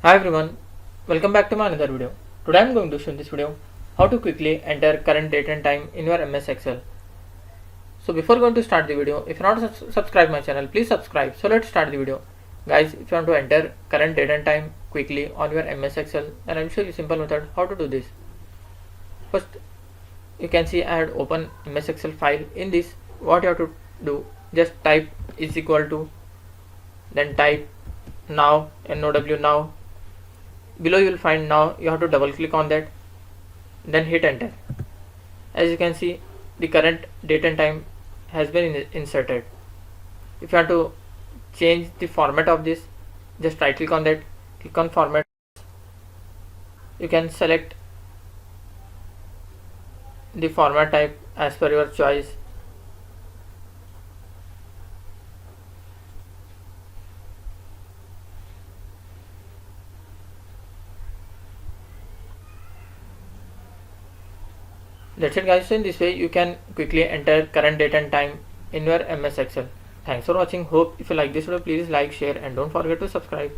Hi everyone, welcome back to my another video. Today I am going to show in this video how to quickly enter current date and time in your MS Excel. So before going to start the video, if you are not subscribed my channel, please subscribe. So let's start the video. Guys, if you want to enter current date and time quickly on your MS Excel, then I will show you simple method how to do this. First, you can see I had open MS Excel file. In this, what you have to do, just type is equal to, then type now, now. Below you will find now. You have to double click on that, then hit enter. As you can see, the current date and time has been inserted. If you want to change the format of this, just right click on that, click on format. You can select the format type as per your choice. That's it guys. So in this way you can quickly enter current date and time in your MS Excel. Thanks for watching. Hope if you like this video, please like, share and don't forget to subscribe.